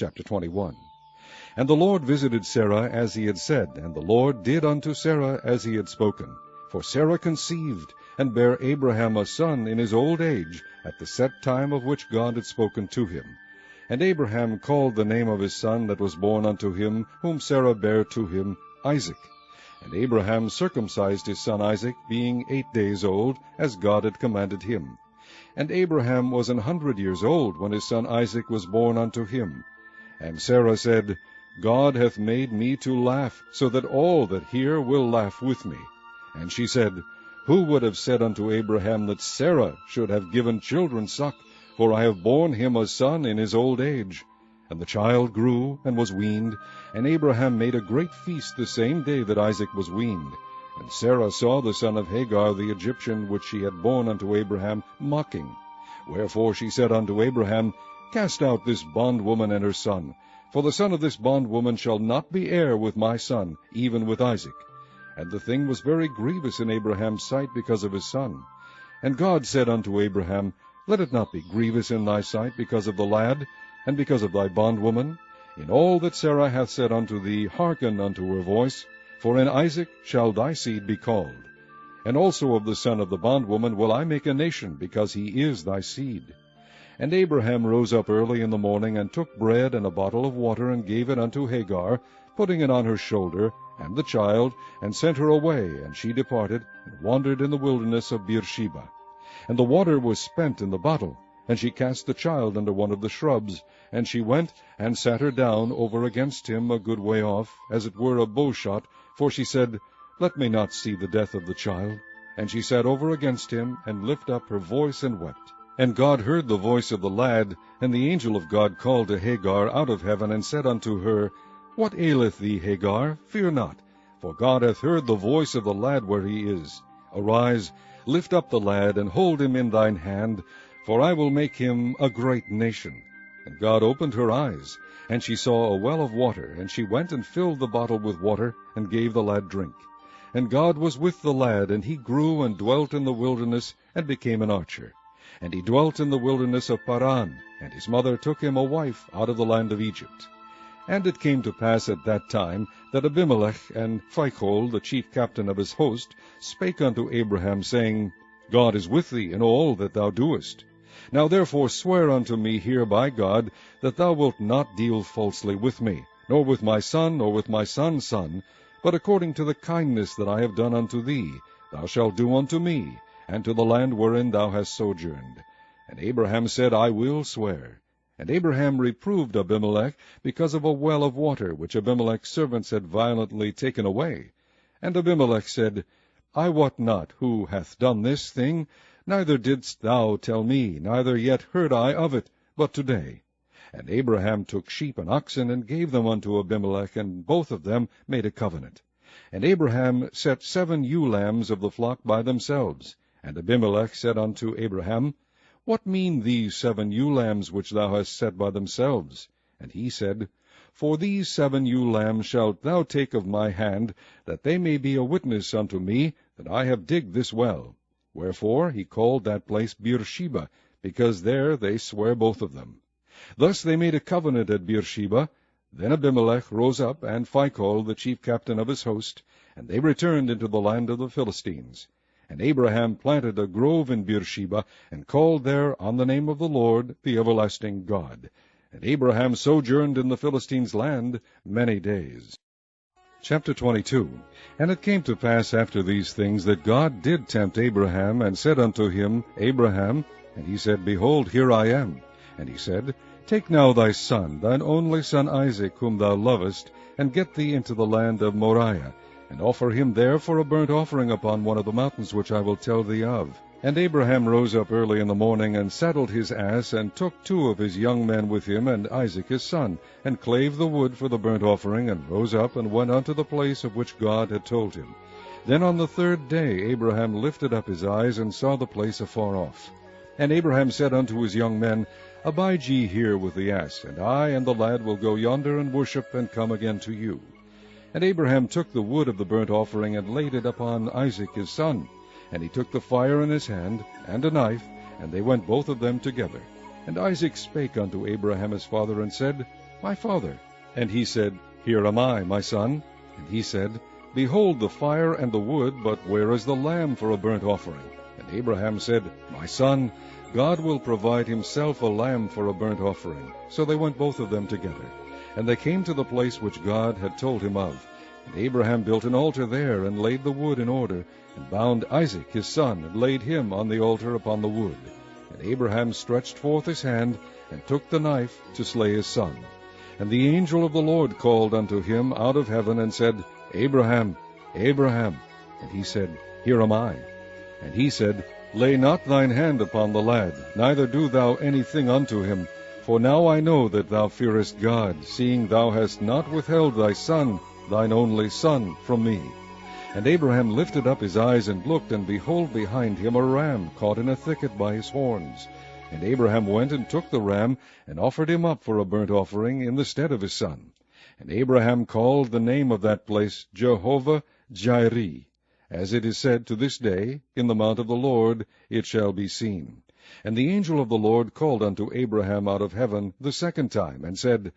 Chapter 21. And the Lord visited Sarah as he had said, and the Lord did unto Sarah as he had spoken. For Sarah conceived, and bare Abraham a son in his old age, at the set time of which God had spoken to him. And Abraham called the name of his son that was born unto him, whom Sarah bare to him, Isaac. And Abraham circumcised his son Isaac, being 8 days old, as God had commanded him. And Abraham was 100 years old when his son Isaac was born unto him. And Sarah said, God hath made me to laugh, so that all that hear will laugh with me. And she said, Who would have said unto Abraham that Sarah should have given children suck? For I have borne him a son in his old age. And the child grew, and was weaned, and Abraham made a great feast the same day that Isaac was weaned. And Sarah saw the son of Hagar the Egyptian, which she had borne unto Abraham, mocking. Wherefore she said unto Abraham, Cast out this bondwoman and her son, for the son of this bondwoman shall not be heir with my son, even with Isaac. And the thing was very grievous in Abraham's sight because of his son. And God said unto Abraham, Let it not be grievous in thy sight because of the lad, and because of thy bondwoman. In all that Sarah hath said unto thee, hearken unto her voice, for in Isaac shall thy seed be called. And also of the son of the bondwoman will I make a nation, because he is thy seed. And Abraham rose up early in the morning, and took bread and a bottle of water, and gave it unto Hagar, putting it on her shoulder, and the child, and sent her away, and she departed, and wandered in the wilderness of Beersheba. And the water was spent in the bottle, and she cast the child under one of the shrubs, and she went and sat her down over against him a good way off, as it were a bowshot, for she said, Let me not see the death of the child. And she sat over against him, and lifted up her voice, and wept. And God heard the voice of the lad, and the angel of God called to Hagar out of heaven, and said unto her, What aileth thee, Hagar? Fear not, for God hath heard the voice of the lad where he is. Arise, lift up the lad, and hold him in thine hand, for I will make him a great nation. And God opened her eyes, and she saw a well of water, and she went and filled the bottle with water, and gave the lad drink. And God was with the lad, and he grew and dwelt in the wilderness, and became an archer. And he dwelt in the wilderness of Paran, and his mother took him a wife out of the land of Egypt. And it came to pass at that time that Abimelech and Phicol, the chief captain of his host, spake unto Abraham, saying, God is with thee in all that thou doest. Now therefore swear unto me here by God, that thou wilt not deal falsely with me, nor with my son, nor with my son's son, but according to the kindness that I have done unto thee, thou shalt do unto me, and to the land wherein thou hast sojourned. And Abraham said, I will swear. And Abraham reproved Abimelech because of a well of water, which Abimelech's servants had violently taken away. And Abimelech said, I wot not who hath done this thing, neither didst thou tell me, neither yet heard I of it, but today. And Abraham took sheep and oxen, and gave them unto Abimelech, and both of them made a covenant. And Abraham set 7 ewe lambs of the flock by themselves. And Abimelech said unto Abraham, What mean these 7 ewe lambs which thou hast set by themselves? And he said, For these 7 ewe lambs shalt thou take of my hand, that they may be a witness unto me that I have digged this well. Wherefore he called that place Beersheba, because there they sware both of them. Thus they made a covenant at Beersheba. Then Abimelech rose up, and Phicol, the chief captain of his host, and they returned into the land of the Philistines. And Abraham planted a grove in Beersheba, and called there on the name of the Lord, the everlasting God. And Abraham sojourned in the Philistines' land many days. Chapter 22. And it came to pass after these things, that God did tempt Abraham, and said unto him, Abraham. And he said, Behold, here I am. And he said, Take now thy son, thine only son Isaac, whom thou lovest, and get thee into the land of Moriah, and offer him there for a burnt offering upon one of the mountains which I will tell thee of. And Abraham rose up early in the morning, and saddled his ass, and took 2 of his young men with him, and Isaac his son, and clave the wood for the burnt offering, and rose up, and went unto the place of which God had told him. Then on the 3rd day Abraham lifted up his eyes, and saw the place afar off. And Abraham said unto his young men, Abide ye here with the ass, and I and the lad will go yonder and worship, and come again to you. And Abraham took the wood of the burnt offering, and laid it upon Isaac his son. And he took the fire in his hand, and a knife, and they went both of them together. And Isaac spake unto Abraham his father, and said, My father. And he said, Here am I, my son. And he said, Behold the fire and the wood, but where is the lamb for a burnt offering? And Abraham said, My son, God will provide himself a lamb for a burnt offering. So they went both of them together. And they came to the place which God had told him of. And Abraham built an altar there, and laid the wood in order, and bound Isaac his son, and laid him on the altar upon the wood. And Abraham stretched forth his hand, and took the knife to slay his son. And the angel of the Lord called unto him out of heaven, and said, Abraham, Abraham. And he said, Here am I. And he said, Lay not thine hand upon the lad, neither do thou anything unto him. For now I know that thou fearest God, seeing thou hast not withheld thy son, thine only son, from me. And Abraham lifted up his eyes and looked, and behold, behind him a ram caught in a thicket by his horns. And Abraham went and took the ram, and offered him up for a burnt offering in the stead of his son. And Abraham called the name of that place Jehovah-Jireh. As it is said to this day, In the mount of the Lord it shall be seen. And the angel of the Lord called unto Abraham out of heaven the second time, and said,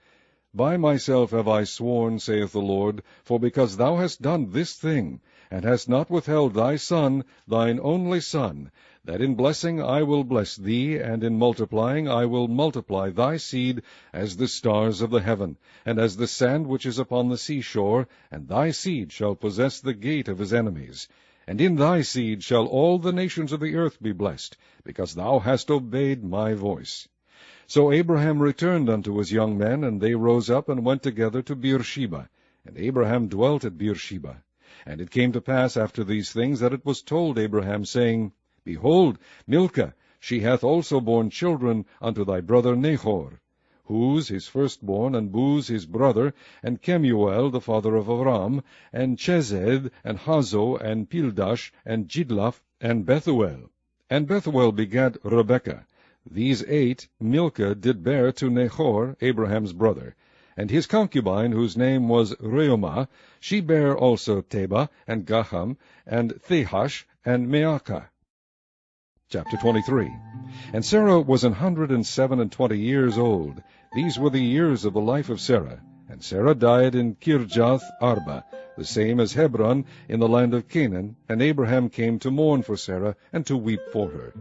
By myself have I sworn, saith the Lord, for because thou hast done this thing, and hast not withheld thy son, thine only son, that in blessing I will bless thee, and in multiplying I will multiply thy seed as the stars of the heaven, and as the sand which is upon the seashore, and thy seed shall possess the gate of his enemies. And in thy seed shall all the nations of the earth be blessed, because thou hast obeyed my voice. So Abraham returned unto his young men, and they rose up and went together to Beersheba. And Abraham dwelt at Beersheba. And it came to pass after these things that it was told Abraham, saying, Behold, Milcah, she hath also borne children unto thy brother Nahor, Huz his firstborn, and Buz his brother, and Kemuel the father of Aram, and Chesed, and Hazo, and Pildash, and Jidlaph, and Bethuel. And Bethuel begat Rebekah. These 8 Milcah did bear to Nahor, Abraham's brother. And his concubine, whose name was Reumah, she bare also Teba, and Gaham, and Thehash, and Maachah. Chapter 23. And Sarah was 127 years old. These were the years of the life of Sarah. And Sarah died in Kirjath Arba, the same as Hebron, in the land of Canaan. And Abraham came to mourn for Sarah, and to weep for her.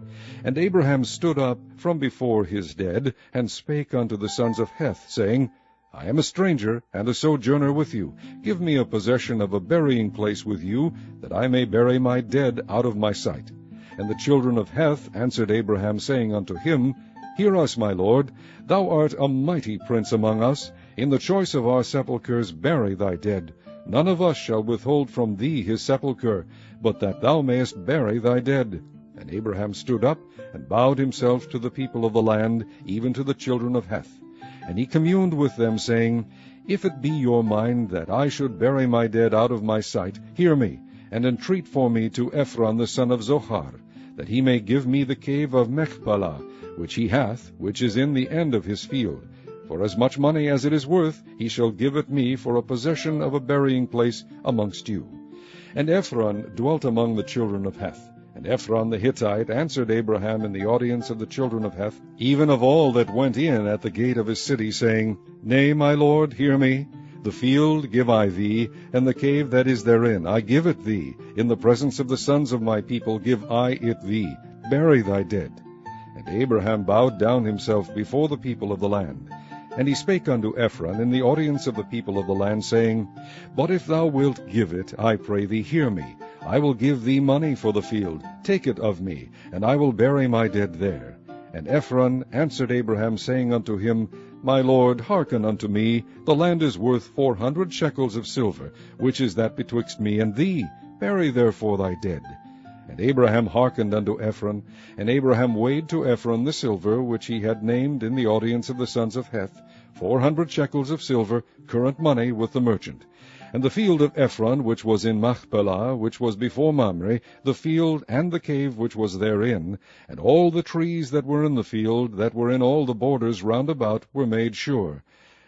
And Abraham stood up from before his dead, and spake unto the sons of Heth, saying, I am a stranger, and a sojourner with you. Give me a possession of a burying place with you, that I may bury my dead out of my sight. And the children of Heth answered Abraham, saying unto him, Hear us, my lord, thou art a mighty prince among us. In the choice of our sepulchres bury thy dead. None of us shall withhold from thee his sepulchre, but that thou mayest bury thy dead. And Abraham stood up, and bowed himself to the people of the land, even to the children of Heth. And he communed with them, saying, If it be your mind that I should bury my dead out of my sight, hear me, and entreat for me to Ephron the son of Zohar, that he may give me the cave of Machpelah, which he hath, which is in the end of his field. For as much money as it is worth, he shall give it me for a possession of a burying place amongst you. And Ephron dwelt among the children of Heth. And Ephron the Hittite answered Abraham in the audience of the children of Heth, even of all that went in at the gate of his city, saying, Nay, my lord, hear me. The field give I thee, and the cave that is therein, I give it thee. In the presence of the sons of my people give I it thee. Bury thy dead. And Abraham bowed down himself before the people of the land. And he spake unto Ephron in the audience of the people of the land, saying, But if thou wilt give it, I pray thee, hear me. I will give thee money for the field. Take it of me, and I will bury my dead there. And Ephron answered Abraham, saying unto him, My lord, hearken unto me. The land is worth 400 shekels of silver, which is that betwixt me and thee. Bury therefore thy dead. And Abraham hearkened unto Ephron, and Abraham weighed to Ephron the silver which he had named in the audience of the sons of Heth, 400 shekels of silver, current money with the merchant. And the field of Ephron, which was in Machpelah, which was before Mamre, the field and the cave which was therein, and all the trees that were in the field, that were in all the borders round about, were made sure,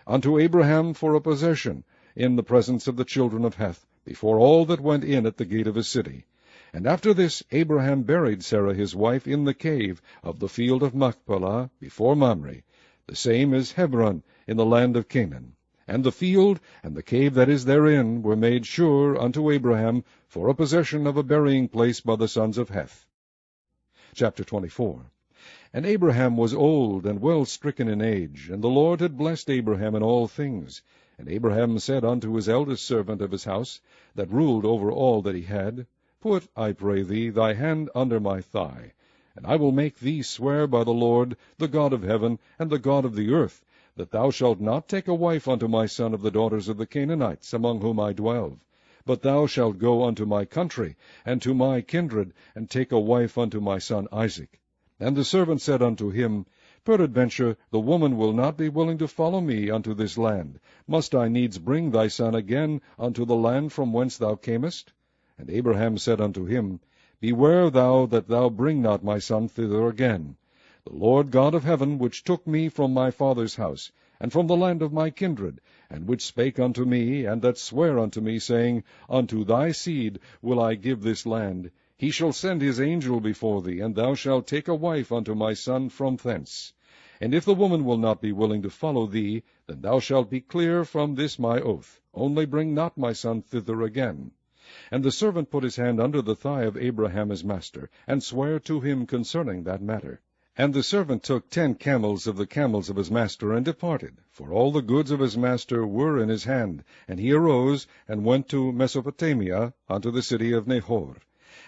unto Abraham for a possession, in the presence of the children of Heth, before all that went in at the gate of his city. And after this Abraham buried Sarah his wife in the cave of the field of Machpelah, before Mamre. The same is Hebron in the land of Canaan. And the field and the cave that is therein were made sure unto Abraham for a possession of a burying place by the sons of Heth. Chapter 24. And Abraham was old and well stricken in age, and the Lord had blessed Abraham in all things. And Abraham said unto his eldest servant of his house, that ruled over all that he had, Put, I pray thee, thy hand under my thigh, and I will make thee swear by the Lord, the God of heaven, and the God of the earth, that thou shalt not take a wife unto my son of the daughters of the Canaanites, among whom I dwell. But thou shalt go unto my country, and to my kindred, and take a wife unto my son Isaac. And the servant said unto him, Peradventure the woman will not be willing to follow me unto this land. Must I needs bring thy son again unto the land from whence thou camest? And Abraham said unto him, Beware thou that thou bring not my son thither again. The Lord God of heaven, which took me from my father's house, and from the land of my kindred, and which spake unto me, and that sware unto me, saying, Unto thy seed will I give this land, he shall send his angel before thee, and thou shalt take a wife unto my son from thence. And if the woman will not be willing to follow thee, then thou shalt be clear from this my oath. Only bring not my son thither again. And the servant put his hand under the thigh of Abraham his master, and sware to him concerning that matter. And the servant took 10 camels of the camels of his master, and departed, for all the goods of his master were in his hand. And he arose, and went to Mesopotamia, unto the city of Nahor.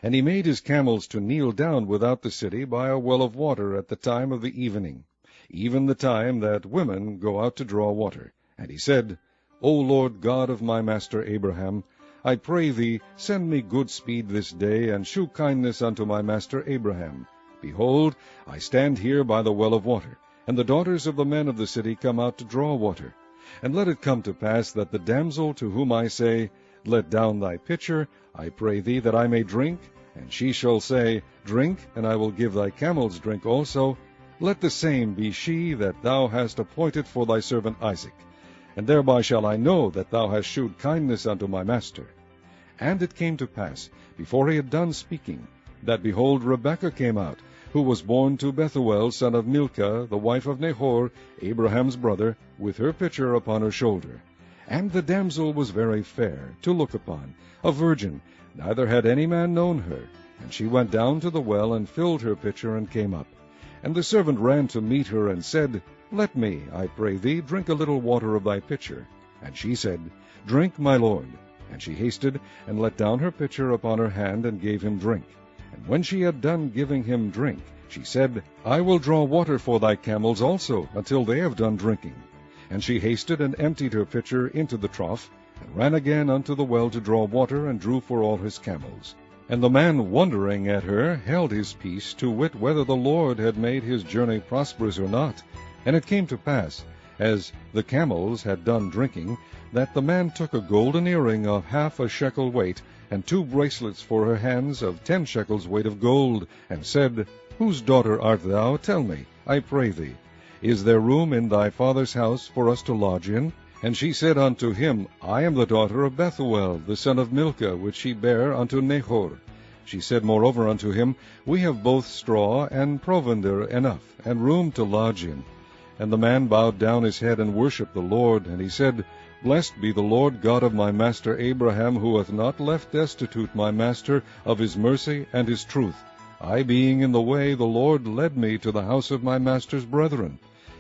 And he made his camels to kneel down without the city by a well of water at the time of the evening, even the time that women go out to draw water. And he said, O Lord God of my master Abraham, I pray thee, send me good speed this day, and shew kindness unto my master Abraham. Behold, I stand here by the well of water, and the daughters of the men of the city come out to draw water. And let it come to pass that the damsel to whom I say, Let down thy pitcher, I pray thee, that I may drink, and she shall say, Drink, and I will give thy camels drink also, let the same be she that thou hast appointed for thy servant Isaac. And thereby shall I know that thou hast shewed kindness unto my master. And it came to pass, before he had done speaking, that, behold, Rebekah came out, who was born to Bethuel, son of Milcah, the wife of Nahor, Abraham's brother, with her pitcher upon her shoulder. And the damsel was very fair to look upon, a virgin, neither had any man known her. And she went down to the well, and filled her pitcher, and came up. And the servant ran to meet her, and said, Let me, I pray thee, drink a little water of thy pitcher. And she said, Drink, my lord. And she hasted, and let down her pitcher upon her hand, and gave him drink. And when she had done giving him drink, she said, I will draw water for thy camels also, until they have done drinking. And she hasted, and emptied her pitcher into the trough, and ran again unto the well to draw water, and drew for all his camels. And the man, wondering at her, held his peace, to wit whether the Lord had made his journey prosperous or not. And it came to pass, as the camels had done drinking, that the man took a golden earring of 1/2 shekel weight, and 2 bracelets for her hands of 10 shekels weight of gold, and said, Whose daughter art thou? Tell me, I pray thee. Is there room in thy father's house for us to lodge in? And she said unto him, I am the daughter of Bethuel, the son of Milcah, which she bare unto Nahor. She said moreover unto him, We have both straw and provender enough, and room to lodge in. And the man bowed down his head, and worshipped the Lord. And he said, Blessed be the Lord God of my master Abraham, who hath not left destitute my master of his mercy and his truth. I being in the way, the Lord led me to the house of my master's brethren.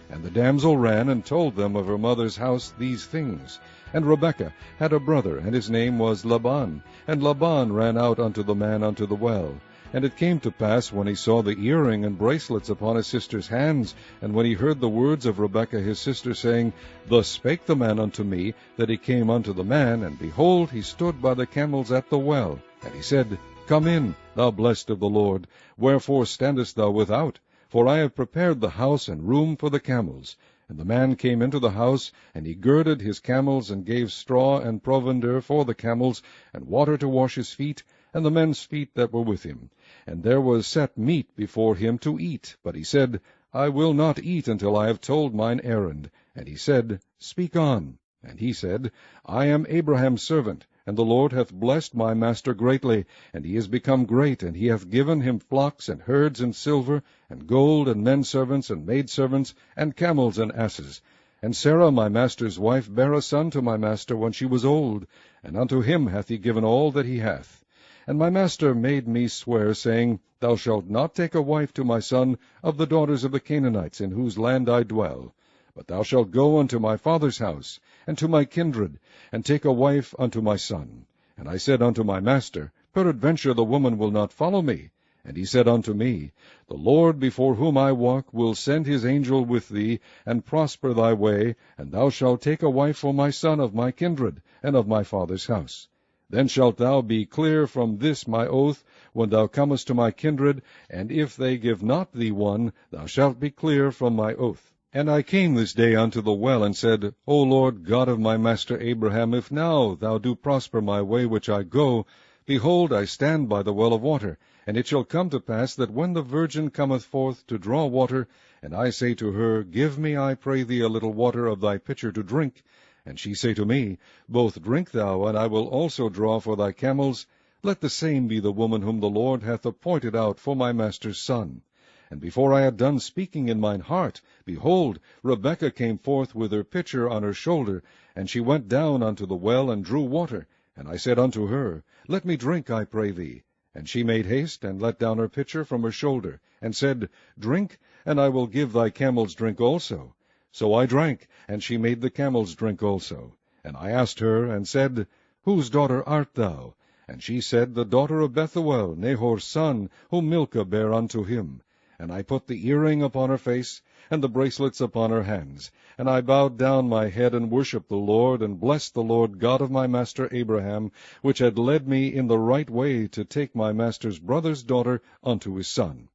And the damsel ran and told them of her mother's house these things. And Rebekah had a brother, and his name was Laban. And Laban ran out unto the man unto the well. And it came to pass, when he saw the earring and bracelets upon his sister's hands, and when he heard the words of Rebekah his sister, saying, Thus spake the man unto me, that he came unto the man, and behold, he stood by the camels at the well. And he said, Come in, thou blessed of the Lord. Wherefore standest thou without? For I have prepared the house and room for the camels. And the man came into the house, and he girded his camels, and gave straw and provender for the camels, and water to wash his feet, and the men's feet that were with him. And there was set meat before him to eat. But he said, I will not eat until I have told mine errand. And he said, Speak on. And he said, I am Abraham's servant, And the Lord hath blessed my master greatly, and he is become great, and he hath given him flocks, and herds, and silver, and gold, and men servants, and maidservants, and camels, and asses. And Sarah my master's wife bare a son to my master when she was old, and unto him hath he given all that he hath. And my master made me swear, saying, Thou shalt not take a wife to my son of the daughters of the Canaanites, in whose land I dwell. But thou shalt go unto my father's house, and to my kindred, and take a wife unto my son. And I said unto my master, Peradventure the woman will not follow me. And he said unto me, The Lord before whom I walk will send his angel with thee, and prosper thy way, and thou shalt take a wife for my son of my kindred, and of my father's house. Then shalt thou be clear from this my oath, when thou comest to my kindred, and if they give not thee one, thou shalt be clear from my oath. And I came this day unto the well, and said, O Lord God of my master Abraham, if now thou do prosper my way which I go, behold, I stand by the well of water. And it shall come to pass that when the virgin cometh forth to draw water, and I say to her, Give me, I pray thee, a little water of thy pitcher to drink, and she say to me, Both drink thou, and I will also draw for thy camels, let the same be the woman whom the Lord hath appointed out for my master's son. And before I had done speaking in mine heart, behold, Rebekah came forth with her pitcher on her shoulder, and she went down unto the well, and drew water. And I said unto her, Let me drink, I pray thee. And she made haste, and let down her pitcher from her shoulder, and said, Drink, and I will give thy camels drink also. So I drank, and she made the camels drink also. And I asked her, and said, Whose daughter art thou? And she said, The daughter of Bethuel, Nahor's son, whom Milcah bare unto him. And I put the earring upon her face, and the bracelets upon her hands. And I bowed down my head, and worshipped the Lord, and blessed the Lord God of my master Abraham, which had led me in the right way to take my master's brother's daughter unto his son.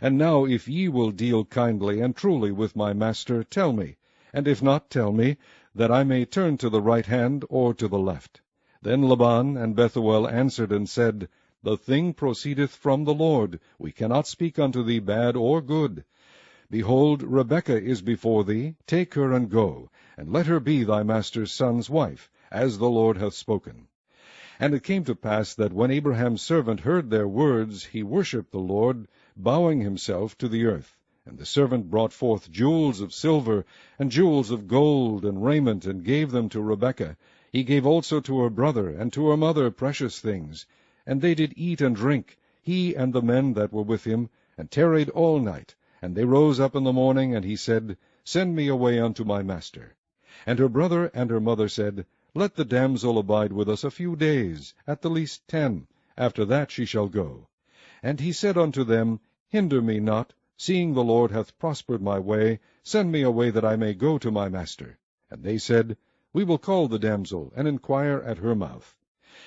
And now if ye will deal kindly and truly with my master, tell me, and if not, tell me, that I may turn to the right hand or to the left. Then Laban and Bethuel answered and said, The thing proceedeth from the Lord. We cannot speak unto thee bad or good. Behold, Rebekah is before thee. Take her and go, and let her be thy master's son's wife, as the Lord hath spoken. And it came to pass that when Abraham's servant heard their words, he worshipped the Lord, bowing himself to the earth. And the servant brought forth jewels of silver, and jewels of gold, and raiment, and gave them to Rebekah. He gave also to her brother and to her mother precious things. And they did eat and drink, he and the men that were with him, and tarried all night. And they rose up in the morning, and he said, Send me away unto my master. And her brother and her mother said, Let the damsel abide with us a few days, at the least 10. After that she shall go. And he said unto them, Hinder me not, seeing the Lord hath prospered my way. Send me away that I may go to my master. And they said, We will call the damsel, and inquire at her mouth.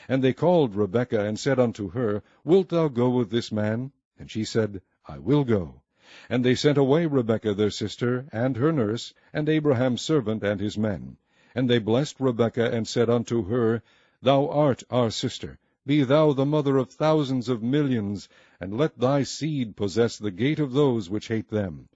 And they called Rebekah, and said unto her, Wilt thou go with this man? And she said, I will go. And they sent away Rebekah their sister, and her nurse, and Abraham's servant, and his men. And they blessed Rebekah, and said unto her, Thou art our sister. Be thou the mother of thousands of millions, and let thy seed possess the gate of those which hate them.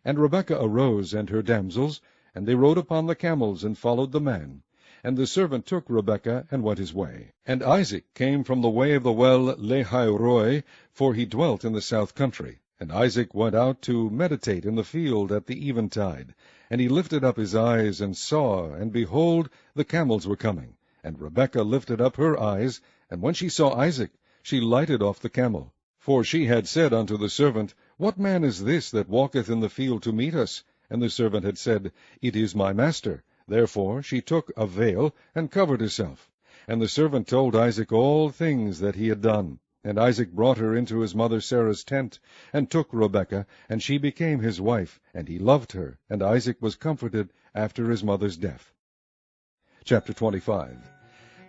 And Rebekah arose, and her damsels, and they rode upon the camels, and followed the man. And the servant took Rebekah, and went his way. And Isaac came from the way of the well Lahairoi, for he dwelt in the south country. And Isaac went out to meditate in the field at the eventide. And he lifted up his eyes, and saw, and behold, the camels were coming. And Rebekah lifted up her eyes, and when she saw Isaac, she lighted off the camel. For she had said unto the servant, What man is this that walketh in the field to meet us? And the servant had said, It is my master. Therefore she took a veil, and covered herself. And the servant told Isaac all things that he had done. And Isaac brought her into his mother Sarah's tent, and took Rebekah, and she became his wife, and he loved her, and Isaac was comforted after his mother's death. Chapter 25.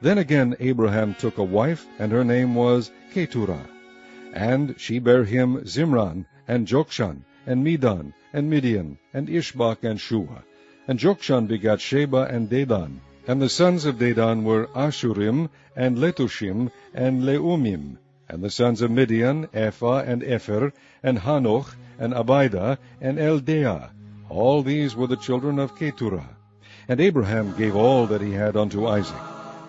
Then again Abraham took a wife, and her name was Keturah. And she bare him Zimran, and Jokshan, and Medan, and Midian, and Ishbak, and Shua. And Jokshan begat Sheba and Dedan. And the sons of Dedan were Ashurim, and Letushim, and Leumim. And the sons of Midian, Ephah, and Epher, and Hanoch, and Abidah, and Eldeah. All these were the children of Keturah. And Abraham gave all that he had unto Isaac.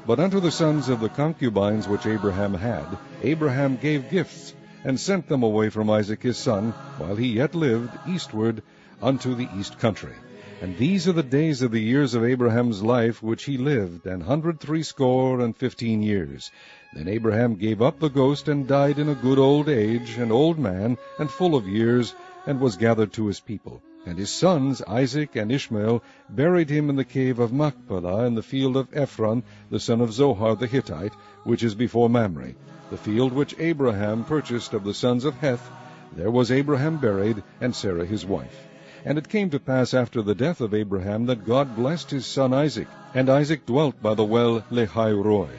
But unto the sons of the concubines which Abraham had, Abraham gave gifts, and sent them away from Isaac his son, while he yet lived, eastward unto the east country. And these are the days of the years of Abraham's life which he lived, 160 years. Then Abraham gave up the ghost, and died in a good old age, an old man, and full of years, and was gathered to his people. And his sons Isaac and Ishmael buried him in the cave of Machpelah, in the field of Ephron, the son of Zohar the Hittite, which is before Mamre, the field which Abraham purchased of the sons of Heth. There was Abraham buried, and Sarah his wife. And it came to pass after the death of Abraham that God blessed his son Isaac, and Isaac dwelt by the well Lahairoi.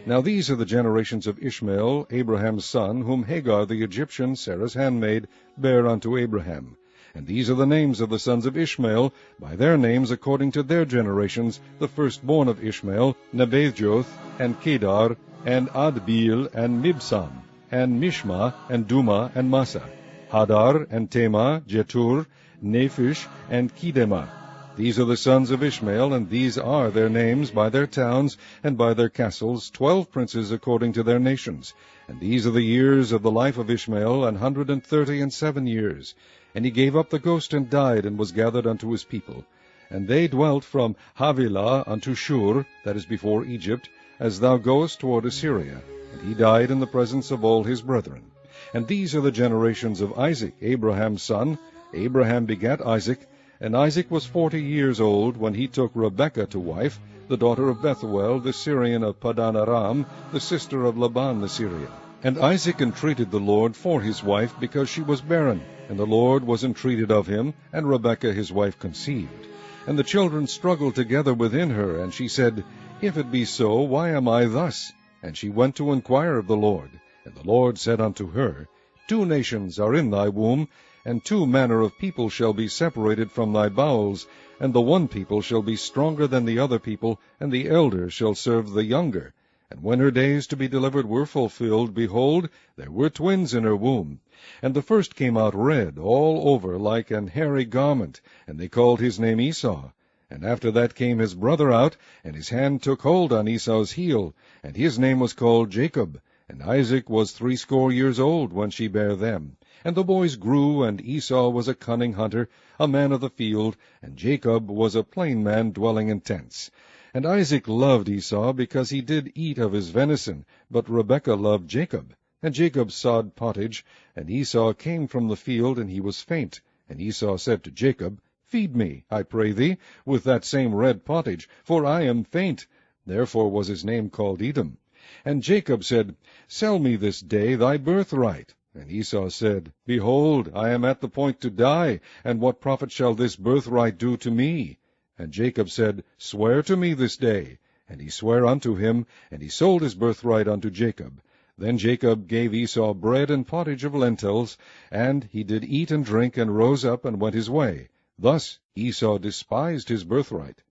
Now these are the generations of Ishmael, Abraham's son, whom Hagar the Egyptian, Sarah's handmaid, bare unto Abraham. And these are the names of the sons of Ishmael, by their names according to their generations, the firstborn of Ishmael, Nebajoth, and Kedar, and Adbeel, and Mibsam, and Mishma, and Duma, and Massa, Hadar, and Tema, Jetur, Nephish, and Kedema. These are the sons of Ishmael, and these are their names by their towns and by their castles, 12 princes according to their nations. And these are the years of the life of Ishmael, 137 years. And he gave up the ghost, and died, and was gathered unto his people. And they dwelt from Havilah unto Shur, that is before Egypt, as thou goest toward Assyria. And he died in the presence of all his brethren. And these are the generations of Isaac, Abraham's son. Abraham begat Isaac, and Isaac was 40 years old when he took Rebekah to wife, the daughter of Bethuel, the Syrian of Padan Aram, the sister of Laban the Syrian. And Isaac entreated the Lord for his wife, because she was barren. And the Lord was entreated of him, and Rebekah his wife conceived. And the children struggled together within her, and she said, If it be so, why am I thus? And she went to inquire of the Lord. And the Lord said unto her, 2 nations are in thy womb, and 2 manner of people shall be separated from thy bowels, and the one people shall be stronger than the other people, and the elder shall serve the younger. And when her days to be delivered were fulfilled, behold, there were twins in her womb. And the first came out red all over like an hairy garment, and they called his name Esau. And after that came his brother out, and his hand took hold on Esau's heel, and his name was called Jacob. And Isaac was 80 years old when she bare them. And the boys grew, and Esau was a cunning hunter, a man of the field, and Jacob was a plain man dwelling in tents. And Isaac loved Esau, because he did eat of his venison, but Rebekah loved Jacob. And Jacob sawed pottage, and Esau came from the field, and he was faint. And Esau said to Jacob, Feed me, I pray thee, with that same red pottage, for I am faint. Therefore was his name called Edom. And Jacob said, Sell me this day thy birthright. And Esau said, Behold, I am at the point to die, and what profit shall this birthright do to me? And Jacob said, Swear to me this day. And he sware unto him, and he sold his birthright unto Jacob. Then Jacob gave Esau bread and pottage of lentils, and he did eat and drink, and rose up, and went his way. Thus Esau despised his birthright.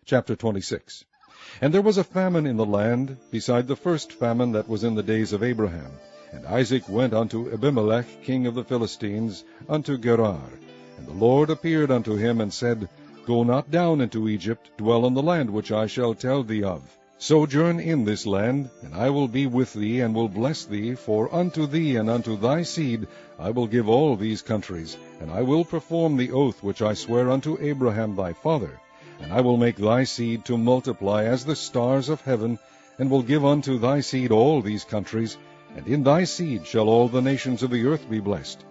Chapter 26. And there was a famine in the land, beside the first famine that was in the days of Abraham. And Isaac went unto Abimelech king of the Philistines, unto Gerar. And the Lord appeared unto him, and said, Go not down into Egypt, dwell in the land which I shall tell thee of. Sojourn in this land, and I will be with thee, and will bless thee, for unto thee and unto thy seed I will give all these countries, and I will perform the oath which I sware unto Abraham thy father. And I will make thy seed to multiply as the stars of heaven, and will give unto thy seed all these countries, and in thy seed shall all the nations of the earth be blessed.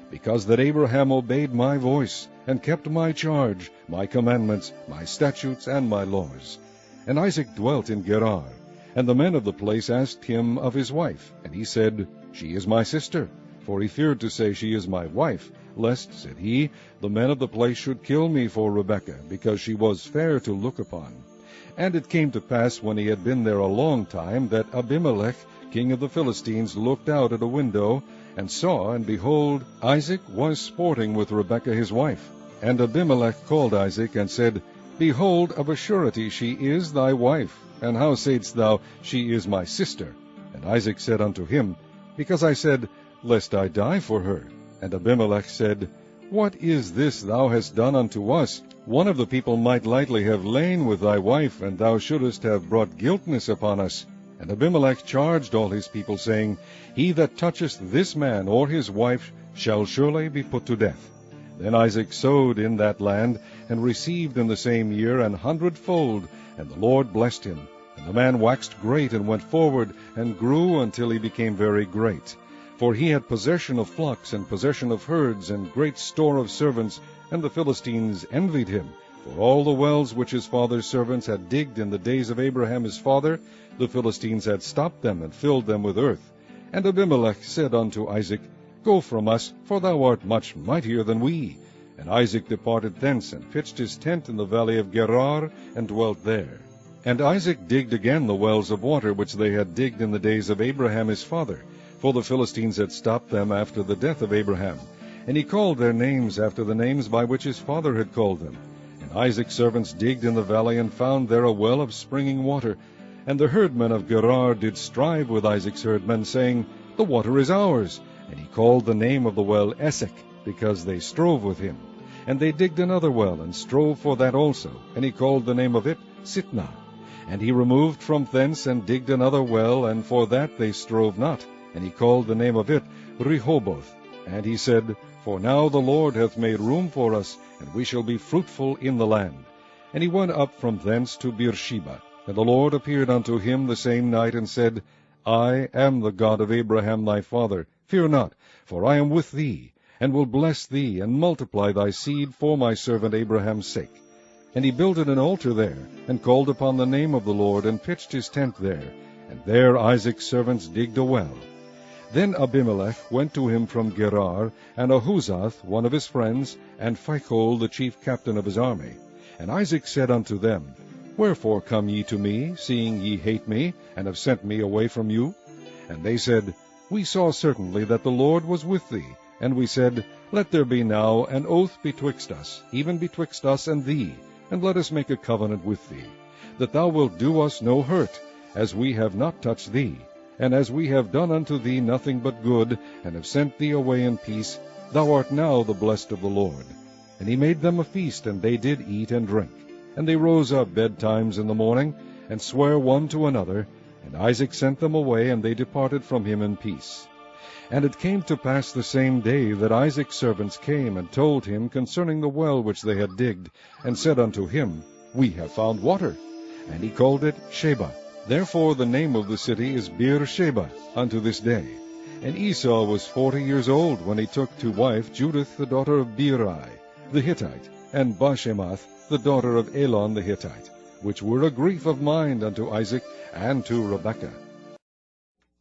Because that Abraham obeyed my voice, and kept my charge, my commandments, my statutes, and my laws. And Isaac dwelt in Gerar. And the men of the place asked him of his wife. And he said, She is my sister. For he feared to say, She is my wife, lest, said he, the men of the place should kill me for Rebekah, because she was fair to look upon. And it came to pass, when he had been there a long time, that Abimelech king of the Philistines looked out at a window, and saw, and behold, Isaac was sporting with Rebekah his wife. And Abimelech called Isaac, and said, Behold, of a surety she is thy wife. And how saidst thou, She is my sister? And Isaac said unto him, Because I said, Lest I die for her. And Abimelech said, What is this thou hast done unto us? One of the people might lightly have lain with thy wife, and thou shouldest have brought guiltness upon us. And Abimelech charged all his people, saying, He that toucheth this man or his wife shall surely be put to death. Then Isaac sowed in that land, and received in the same year 100-fold, and the Lord blessed him. And the man waxed great, and went forward, and grew until he became very great. For he had possession of flocks, and possession of herds, and great store of servants, and the Philistines envied him. For all the wells which his father's servants had digged in the days of Abraham his father, the Philistines had stopped them, and filled them with earth. And Abimelech said unto Isaac, Go from us, for thou art much mightier than we. And Isaac departed thence, and pitched his tent in the valley of Gerar, and dwelt there. And Isaac digged again the wells of water which they had digged in the days of Abraham his father, for the Philistines had stopped them after the death of Abraham. And he called their names after the names by which his father had called them. And Isaac's servants digged in the valley, and found there a well of springing water. And the herdmen of Gerar did strive with Isaac's herdmen, saying, The water is ours. And he called the name of the well Esek, because they strove with him. And they digged another well, and strove for that also. And he called the name of it Sitnah. And he removed from thence, and digged another well, and for that they strove not. And he called the name of it Rehoboth. And he said, For now the Lord hath made room for us, and we shall be fruitful in the land. And he went up from thence to Beersheba. And the Lord appeared unto him the same night, and said, I am the God of Abraham thy father. Fear not, for I am with thee, and will bless thee, and multiply thy seed for my servant Abraham's sake. And he builded an altar there, and called upon the name of the Lord, and pitched his tent there. And there Isaac's servants digged a well. Then Abimelech went to him from Gerar, and Ahuzath, one of his friends, and Phicol, the chief captain of his army. And Isaac said unto them, Wherefore come ye to me, seeing ye hate me, and have sent me away from you? And they said, We saw certainly that the Lord was with thee. And we said, Let there be now an oath betwixt us, even betwixt us and thee, and let us make a covenant with thee, that thou wilt do us no hurt, as we have not touched thee. And as we have done unto thee nothing but good, and have sent thee away in peace, thou art now the blessed of the Lord. And he made them a feast, and they did eat and drink. And they rose up betimes in the morning, and sware one to another. And Isaac sent them away, and they departed from him in peace. And it came to pass the same day that Isaac's servants came and told him concerning the well which they had digged, and said unto him, We have found water. And he called it Sheba. Therefore the name of the city is Beersheba unto this day. And Esau was 40 years old when he took to wife Judith the daughter of Beeri the Hittite, and Bashemath the daughter of Elon the Hittite, which were a grief of mind unto Isaac and to Rebekah.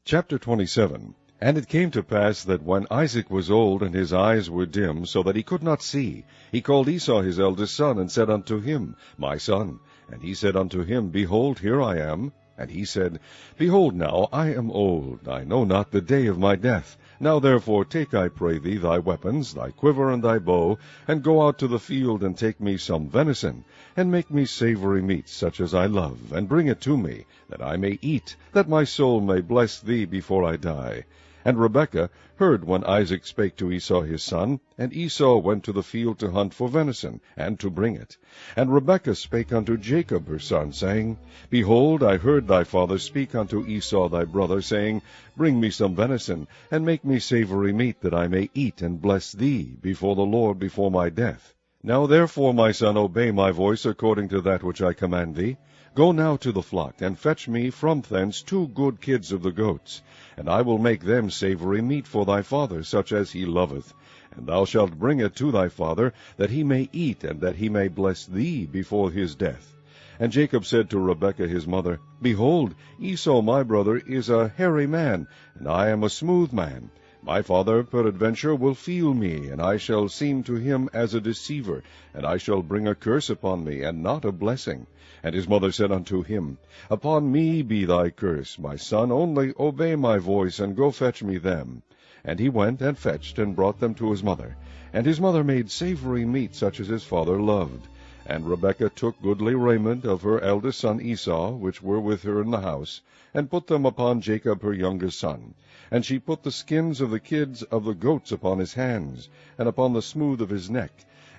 Chapter 27. And it came to pass that when Isaac was old, and his eyes were dim, so that he could not see, he called Esau his eldest son, and said unto him, My son. And he said unto him, Behold, here I am. And he said, Behold now, I am old, I know not the day of my death. Now therefore take, I pray thee, thy weapons, thy quiver and thy bow, and go out to the field, and take me some venison, and make me savory meat, such as I love, and bring it to me, that I may eat, that my soul may bless thee before I die. And Rebekah heard when Isaac spake to Esau his son, and Esau went to the field to hunt for venison, and to bring it. And Rebekah spake unto Jacob her son, saying, Behold, I heard thy father speak unto Esau thy brother, saying, Bring me some venison, and make me savory meat, that I may eat and bless thee before the Lord before my death. Now therefore, my son, obey my voice according to that which I command thee. Go now to the flock, and fetch me from thence 2 good kids of the goats, and I will make them savory meat for thy father, such as he loveth. And thou shalt bring it to thy father, that he may eat, and that he may bless thee before his death. And Jacob said to Rebekah his mother, Behold, Esau my brother is a hairy man, and I am a smooth man. My father peradventure will feel me, and I shall seem to him as a deceiver, and I shall bring a curse upon me, and not a blessing. And his mother said unto him, Upon me be thy curse, my son, only obey my voice, and go fetch me them. And he went and fetched, and brought them to his mother. And his mother made savory meat, such as his father loved. And Rebekah took goodly raiment of her eldest son Esau, which were with her in the house, and put them upon Jacob her youngest son. And she put the skins of the kids of the goats upon his hands, and upon the smooth of his neck.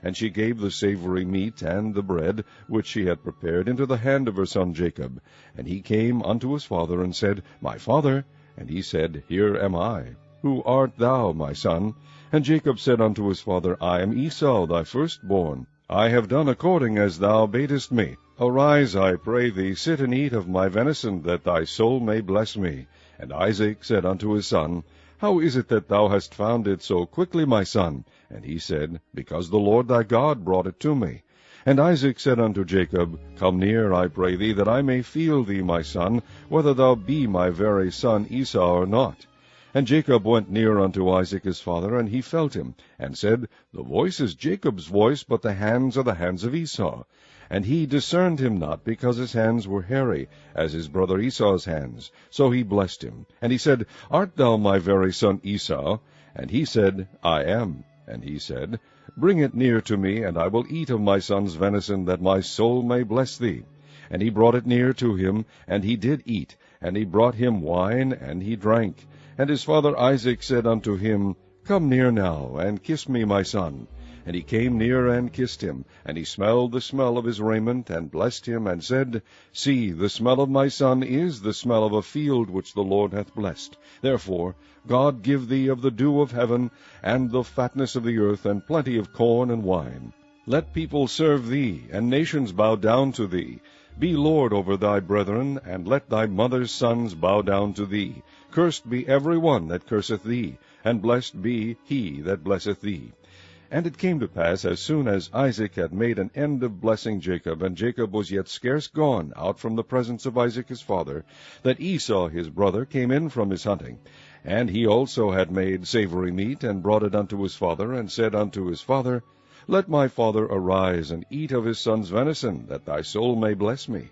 And she gave the savory meat and the bread, which she had prepared, into the hand of her son Jacob. And he came unto his father, and said, My father. And he said, Here am I. Who art thou, my son? And Jacob said unto his father, I am Esau, thy firstborn. I have done according as thou badest me. Arise, I pray thee, sit and eat of my venison, that thy soul may bless me. And Isaac said unto his son, How is it that thou hast found it so quickly, my son? And he said, Because the Lord thy God brought it to me. And Isaac said unto Jacob, Come near, I pray thee, that I may feel thee, my son, whether thou be my very son Esau or not. And Jacob went near unto Isaac his father, and he felt him, and said, The voice is Jacob's voice, but the hands are the hands of Esau. And he discerned him not, because his hands were hairy, as his brother Esau's hands. So he blessed him. And he said, Art thou my very son Esau? And he said, I am. And he said, Bring it near to me, and I will eat of my son's venison, that my soul may bless thee. And he brought it near to him, and he did eat. And he brought him wine, and he drank. And his father Isaac said unto him, Come near now, and kiss me, my son. And he came near and kissed him. And he smelled the smell of his raiment, and blessed him, and said, See, the smell of my son is the smell of a field which the Lord hath blessed. Therefore God give thee of the dew of heaven, and the fatness of the earth, and plenty of corn and wine. Let people serve thee, and nations bow down to thee. Be Lord over thy brethren, and let thy mother's sons bow down to thee. Cursed be every one that curseth thee, and blessed be he that blesseth thee. And it came to pass, as soon as Isaac had made an end of blessing Jacob, and Jacob was yet scarce gone out from the presence of Isaac his father, that Esau his brother came in from his hunting. And he also had made savory meat, and brought it unto his father, and said unto his father, Let my father arise, and eat of his son's venison, that thy soul may bless me.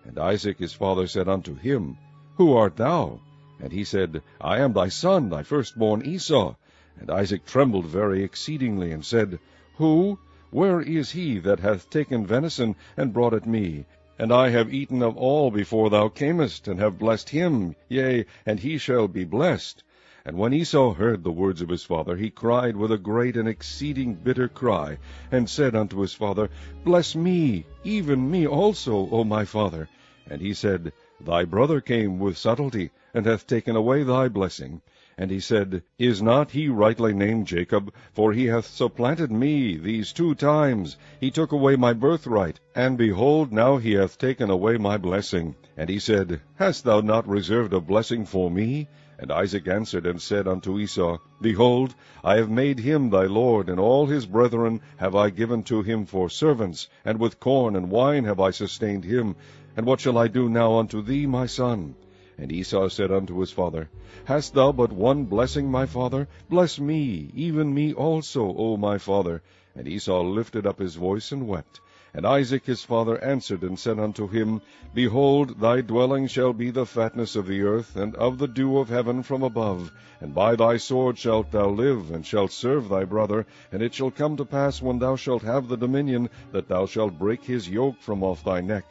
And Isaac his father said unto him, Who art thou? And he said, I am thy son, thy firstborn Esau. And Isaac trembled very exceedingly, and said, Who? Where is he that hath taken venison, and brought it me? And I have eaten of all before thou camest, and have blessed him, yea, and he shall be blessed. And when Esau heard the words of his father, he cried with a great and exceeding bitter cry, and said unto his father, Bless me, even me also, O my father. And he said, Thy brother came with subtlety, and hath taken away thy blessing. And he said, Is not he rightly named Jacob? For he hath supplanted me these 2 times. He took away my birthright, and behold, now he hath taken away my blessing. And he said, Hast thou not reserved a blessing for me? And Isaac answered and said unto Esau, Behold, I have made him thy lord, and all his brethren have I given to him for servants, and with corn and wine have I sustained him. And what shall I do now unto thee, my son? And Esau said unto his father, Hast thou but one blessing, my father? Bless me, even me also, O my father. And Esau lifted up his voice and wept. And Isaac his father answered and said unto him, Behold, thy dwelling shall be the fatness of the earth, and of the dew of heaven from above. And by thy sword shalt thou live, and shalt serve thy brother. And it shall come to pass, when thou shalt have the dominion, that thou shalt break his yoke from off thy neck.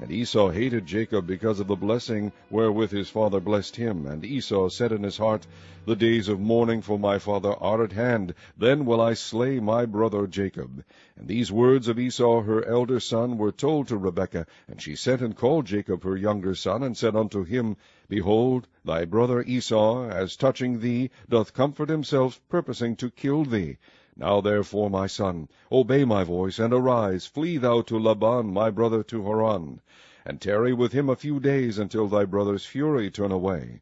And Esau hated Jacob because of the blessing wherewith his father blessed him. And Esau said in his heart, The days of mourning for my father are at hand. Then will I slay my brother Jacob. And these words of Esau her elder son were told to Rebekah. And she sent and called Jacob her younger son, and said unto him, Behold, thy brother Esau, as touching thee, doth comfort himself, purposing to kill thee. Now therefore, my son, obey my voice, and arise, flee thou to Laban my brother to Haran, and tarry with him a few days, until thy brother's fury turn away,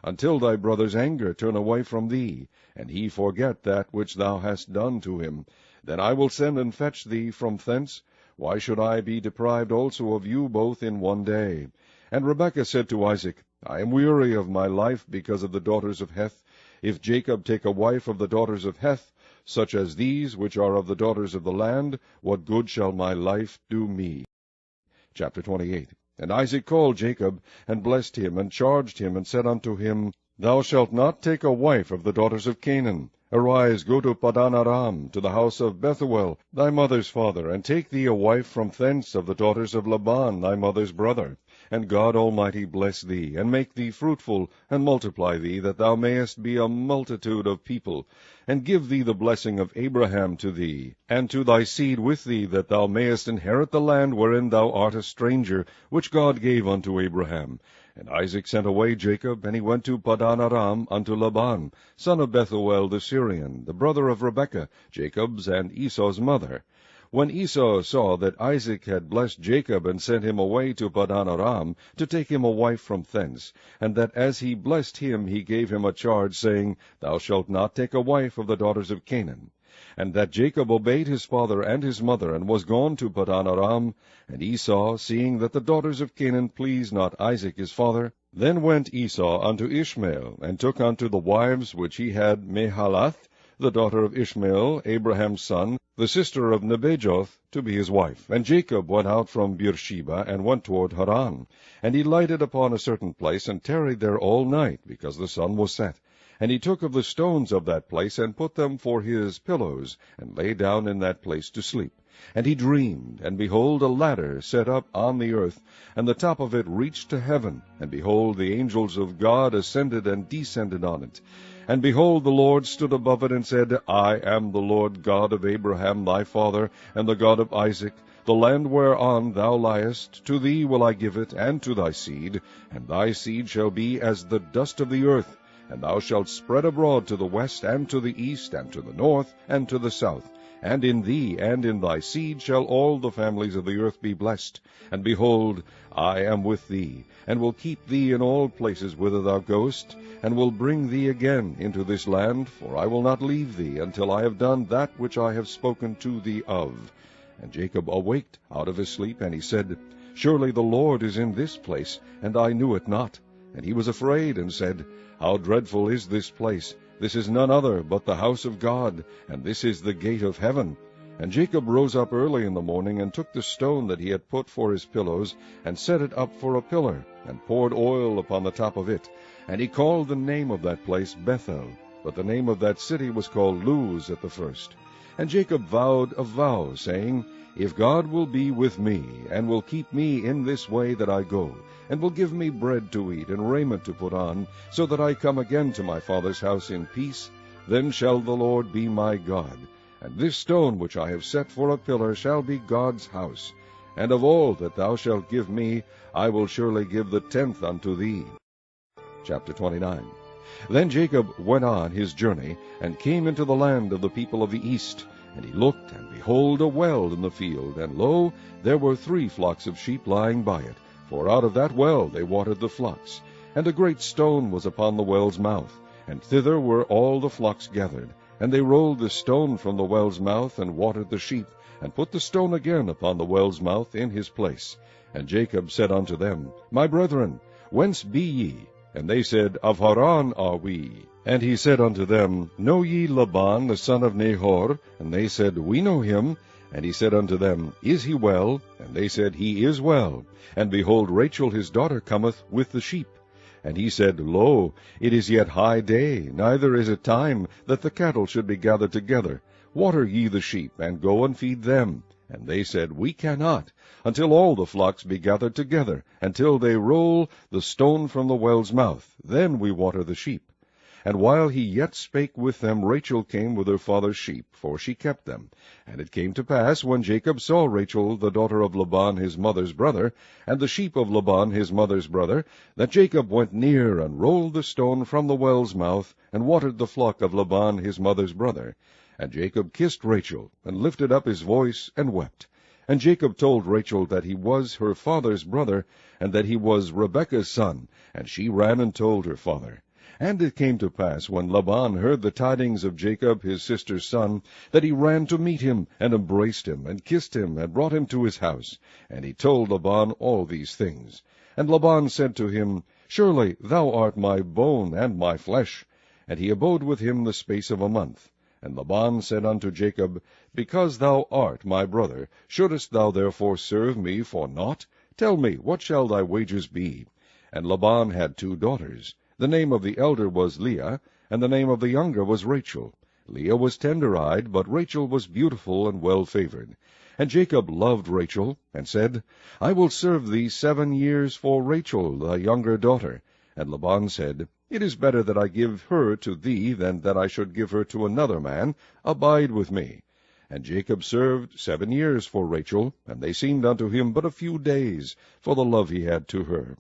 until thy brother's anger turn away from thee, and he forget that which thou hast done to him. Then I will send and fetch thee from thence. Why should I be deprived also of you both in one day? And Rebekah said to Isaac, I am weary of my life because of the daughters of Heth. If Jacob take a wife of the daughters of Heth, such as these, which are of the daughters of the land, what good shall my life do me? Chapter 28. And Isaac called Jacob, and blessed him, and charged him, and said unto him, Thou shalt not take a wife of the daughters of Canaan. Arise, go to Padan Aram, to the house of Bethuel, thy mother's father, and take thee a wife from thence of the daughters of Laban, thy mother's brother. And God Almighty bless thee, and make thee fruitful, and multiply thee, that thou mayest be a multitude of people, and give thee the blessing of Abraham to thee, and to thy seed with thee, that thou mayest inherit the land wherein thou art a stranger, which God gave unto Abraham. And Isaac sent away Jacob, and he went to Padan Aram unto Laban, son of Bethuel the Syrian, the brother of Rebekah, Jacob's and Esau's mother. When Esau saw that Isaac had blessed Jacob, and sent him away to Padan Aram, to take him a wife from thence, and that as he blessed him he gave him a charge, saying, Thou shalt not take a wife of the daughters of Canaan. And that Jacob obeyed his father and his mother, and was gone to Padan Aram. And Esau, seeing that the daughters of Canaan pleased not Isaac his father, then went Esau unto Ishmael, and took unto the wives which he had Mahalath, the daughter of Ishmael, Abraham's son, the sister of Nebajoth, to be his wife. And Jacob went out from Beersheba, and went toward Haran. And he lighted upon a certain place, and tarried there all night, because the sun was set. And he took of the stones of that place, and put them for his pillows, and lay down in that place to sleep. And he dreamed, and behold, a ladder set up on the earth, and the top of it reached to heaven. And behold, the angels of God ascended and descended on it. And behold, the Lord stood above it, and said, I am the Lord God of Abraham thy father, and the God of Isaac. The land whereon thou liest, to thee will I give it, and to thy seed, and thy seed shall be as the dust of the earth. And thou shalt spread abroad to the west, and to the east, and to the north, and to the south. And in thee and in thy seed shall all the families of the earth be blessed. And behold, I am with thee, and will keep thee in all places whither thou goest, and will bring thee again into this land, for I will not leave thee until I have done that which I have spoken to thee of. And Jacob awaked out of his sleep, and he said, Surely the Lord is in this place, and I knew it not. And he was afraid, and said, How dreadful is this place! This is none other but the house of God, and this is the gate of heaven. And Jacob rose up early in the morning, and took the stone that he had put for his pillows, and set it up for a pillar, and poured oil upon the top of it. And he called the name of that place Bethel, but the name of that city was called Luz at the first. And Jacob vowed a vow, saying, If God will be with me, and will keep me in this way that I go, and will give me bread to eat, and raiment to put on, so that I come again to my father's house in peace, then shall the Lord be my God. And this stone which I have set for a pillar shall be God's house. And of all that thou shalt give me, I will surely give the tenth unto thee. Chapter 29. Then Jacob went on his journey, and came into the land of the people of the east. And he looked, and behold, a well in the field, and lo, there were 3 flocks of sheep lying by it, for out of that well they watered the flocks. And a great stone was upon the well's mouth, and thither were all the flocks gathered. And they rolled the stone from the well's mouth, and watered the sheep, and put the stone again upon the well's mouth in his place. And Jacob said unto them, My brethren, whence be ye? And they said, Of Haran are we. And he said unto them, Know ye Laban the son of Nahor? And they said, We know him. And he said unto them, Is he well? And they said, He is well. And behold, Rachel his daughter cometh with the sheep. And he said, Lo, it is yet high day, neither is it time that the cattle should be gathered together. Water ye the sheep, and go and feed them. And they said, We cannot, until all the flocks be gathered together, until they roll the stone from the well's mouth. Then we water the sheep. And while he yet spake with them, Rachel came with her father's sheep, for she kept them. And it came to pass, when Jacob saw Rachel the daughter of Laban his mother's brother, and the sheep of Laban his mother's brother, that Jacob went near, and rolled the stone from the well's mouth, and watered the flock of Laban his mother's brother. And Jacob kissed Rachel, and lifted up his voice, and wept. And Jacob told Rachel that he was her father's brother, and that he was Rebekah's son. And she ran and told her father. And it came to pass, when Laban heard the tidings of Jacob his sister's son, that he ran to meet him, and embraced him, and kissed him, and brought him to his house. And he told Laban all these things. And Laban said to him, Surely thou art my bone and my flesh. And he abode with him the space of a month. And Laban said unto Jacob, Because thou art my brother, shouldest thou therefore serve me for naught? Tell me, what shall thy wages be? And Laban had 2 daughters. The name of the elder was Leah, and the name of the younger was Rachel. Leah was tender-eyed, but Rachel was beautiful and well-favored. And Jacob loved Rachel, and said, I will serve thee 7 years for Rachel, thy younger daughter. And Laban said, It is better that I give her to thee than that I should give her to another man. Abide with me. And Jacob served 7 years for Rachel, and they seemed unto him but a few days, for the love he had to her.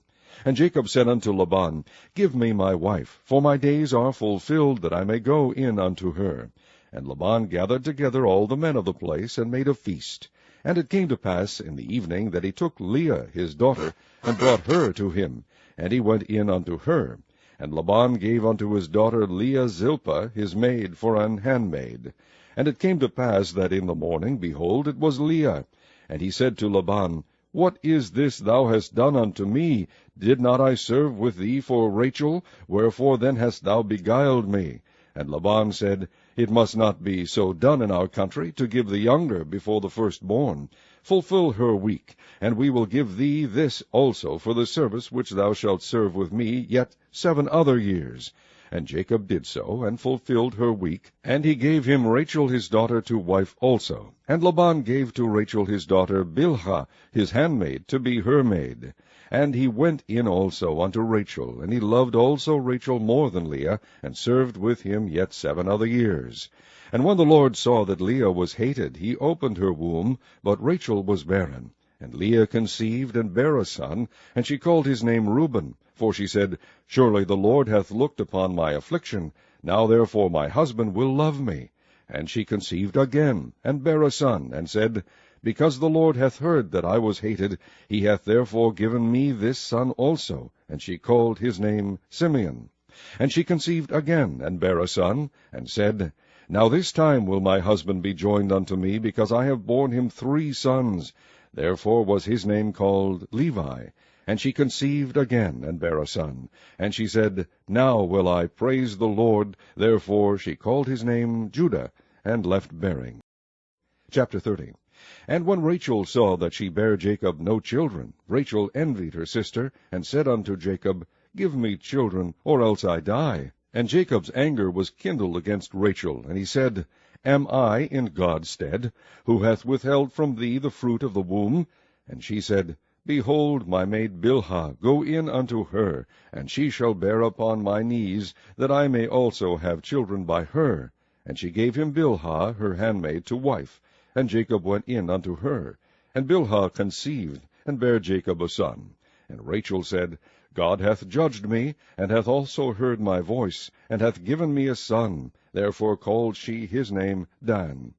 And Jacob said unto Laban, Give me my wife, for my days are fulfilled, that I may go in unto her. And Laban gathered together all the men of the place, and made a feast. And it came to pass in the evening that he took Leah his daughter, and brought her to him, and he went in unto her. And Laban gave unto his daughter Leah Zilpah his maid for an handmaid. And it came to pass that in the morning, behold, it was Leah. And he said to Laban, What is this thou hast done unto me? Did not I serve with thee for Rachel? Wherefore then hast thou beguiled me? And Laban said, It must not be so done in our country, to give the younger before the firstborn. Fulfill her week, and we will give thee this also for the service which thou shalt serve with me yet 7 other years. And Jacob did so, and fulfilled her week, and he gave him Rachel his daughter to wife also. And Laban gave to Rachel his daughter Bilhah his handmaid to be her maid. And he went in also unto Rachel, and he loved also Rachel more than Leah, and served with him yet 7 other years. And when the Lord saw that Leah was hated, he opened her womb, but Rachel was barren. And Leah conceived, and bare a son, and she called his name Reuben. For she said, Surely the Lord hath looked upon my affliction. Now therefore my husband will love me. And she conceived again, and bare a son, and said, Because the Lord hath heard that I was hated, he hath therefore given me this son also. And she called his name Simeon. And she conceived again, and bare a son, and said, Now this time will my husband be joined unto me, because I have borne him 3 sons. Therefore was his name called Levi. And she conceived again, and bare a son. And she said, Now will I praise the Lord. Therefore she called his name Judah, and left bearing. Chapter 30. And when Rachel saw that she bare Jacob no children, Rachel envied her sister, and said unto Jacob, Give me children, or else I die. And Jacob's anger was kindled against Rachel, and he said, Am I in God's stead, who hath withheld from thee the fruit of the womb? And she said, Behold, my maid Bilhah, go in unto her, and she shall bear upon my knees, that I may also have children by her. And she gave him Bilhah her handmaid to wife. And Jacob went in unto her. And Bilhah conceived, and bare Jacob a son. And Rachel said, God hath judged me, and hath also heard my voice, and hath given me a son. Therefore called she his name Dan.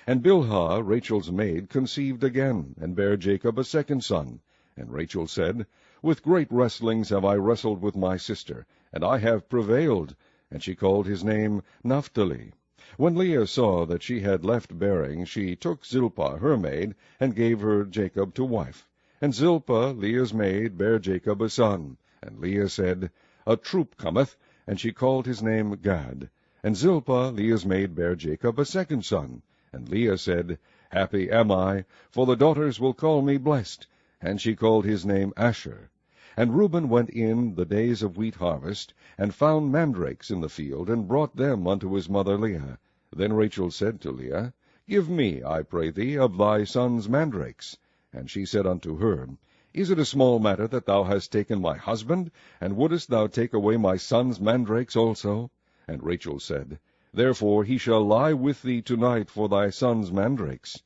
And Bilhah, Rachel's maid, conceived again, and bare Jacob a second son. And Rachel said, With great wrestlings have I wrestled with my sister, and I have prevailed. And she called his name Naphtali. When Leah saw that she had left bearing, she took Zilpah her maid, and gave her Jacob to wife. And Zilpah, Leah's maid, bare Jacob a son. And Leah said, A troop cometh, and she called his name Gad. And Zilpah, Leah's maid, bare Jacob a second son. And Leah said, Happy am I, for the daughters will call me blessed. And she called his name Asher. And Reuben went in the days of wheat harvest, and found mandrakes in the field, and brought them unto his mother Leah. Then Rachel said to Leah, Give me, I pray thee, of thy son's mandrakes. And she said unto her, Is it a small matter that thou hast taken my husband? And wouldest thou take away my son's mandrakes also? And Rachel said, Therefore he shall lie with thee tonight for thy son's mandrakes.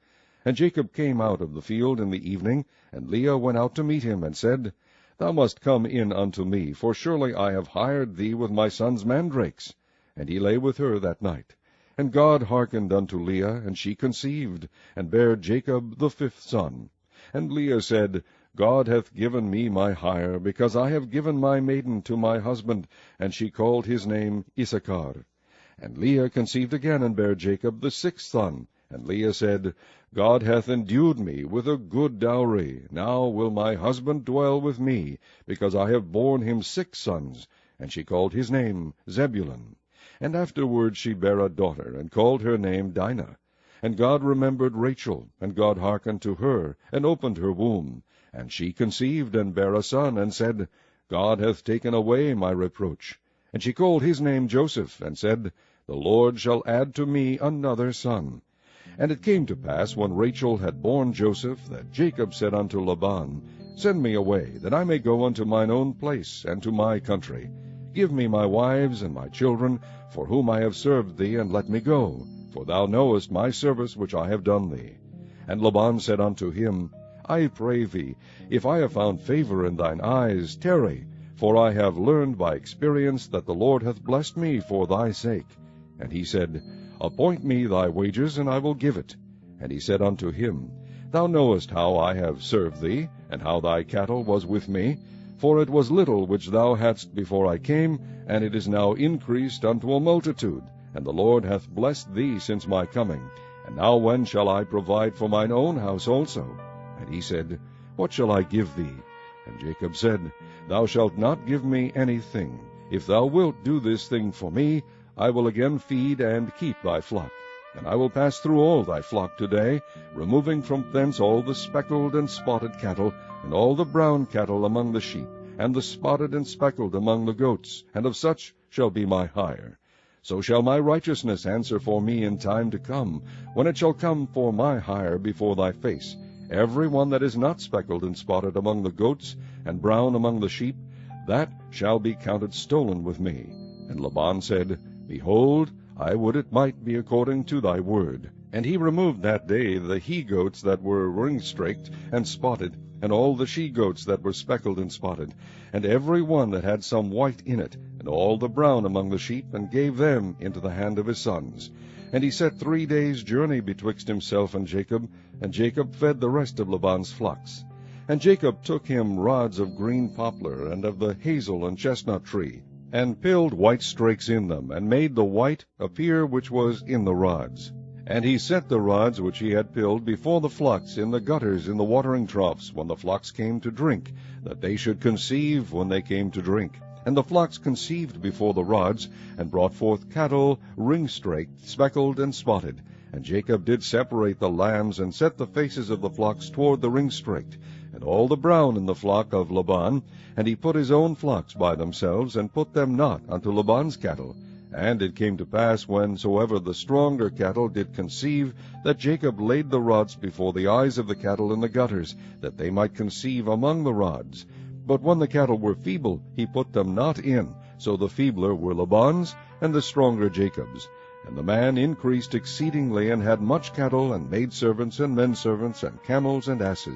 And Jacob came out of the field in the evening, and Leah went out to meet him, and said, Thou must come in unto me, for surely I have hired thee with my son's mandrakes. And he lay with her that night. And God hearkened unto Leah, and she conceived, and bare Jacob the 5th son. And Leah said, God hath given me my hire, because I have given my maiden to my husband. And she called his name Issachar. And Leah conceived again, and bare Jacob the 6th son. And Leah said, God hath endued me with a good dowry. Now will my husband dwell with me, because I have borne him 6 sons. And she called his name Zebulun. And afterward she bare a daughter, and called her name Dinah. And God remembered Rachel, and God hearkened to her, and opened her womb. And she conceived, and bare a son, and said, God hath taken away my reproach. And she called his name Joseph, and said, The Lord shall add to me another son. And it came to pass, when Rachel had borne Joseph, that Jacob said unto Laban, Send me away, that I may go unto mine own place, and to my country. Give me my wives and my children, for whom I have served thee, and let me go. For thou knowest my service which I have done thee. And Laban said unto him, I pray thee, if I have found favor in thine eyes, tarry, for I have learned by experience that the Lord hath blessed me for thy sake. And he said, Appoint me thy wages, and I will give it. And he said unto him, Thou knowest how I have served thee, and how thy cattle was with me. For it was little which thou hadst before I came, and it is now increased unto a multitude. And the Lord hath blessed thee since my coming. And now when shall I provide for mine own house also? And he said, What shall I give thee? And Jacob said, Thou shalt not give me anything. If thou wilt do this thing for me, I will again feed and keep thy flock. And I will pass through all thy flock today, removing from thence all the speckled and spotted cattle, and all the brown cattle among the sheep, and the spotted and speckled among the goats, and of such shall be my hire. So shall my righteousness answer for me in time to come, when it shall come for my hire before thy face. Every one that is not speckled and spotted among the goats, and brown among the sheep, that shall be counted stolen with me. And Laban said, Behold, I would it might be according to thy word. And he removed that day the he-goats that were ring-straked and spotted, and all the she-goats that were speckled and spotted, and every one that had some white in it, and all the brown among the sheep, and gave them into the hand of his sons. And he set 3 days' journey betwixt himself and Jacob fed the rest of Laban's flocks. And Jacob took him rods of green poplar, and of the hazel and chestnut tree, and pilled white strakes in them, and made the white appear which was in the rods. And he set the rods which he had pilled before the flocks in the gutters in the watering troughs, when the flocks came to drink, that they should conceive when they came to drink. And the flocks conceived before the rods, and brought forth cattle ring-straked, speckled, and spotted. And Jacob did separate the lambs, and set the faces of the flocks toward the ring-straked, and all the brown in the flock of Laban. And he put his own flocks by themselves, and put them not unto Laban's cattle. And it came to pass, whensoever the stronger cattle did conceive, that Jacob laid the rods before the eyes of the cattle in the gutters, that they might conceive among the rods. But when the cattle were feeble, he put them not in. So the feebler were Laban's, and the stronger Jacob's. And the man increased exceedingly, and had much cattle, and maidservants, and menservants, and camels, and asses.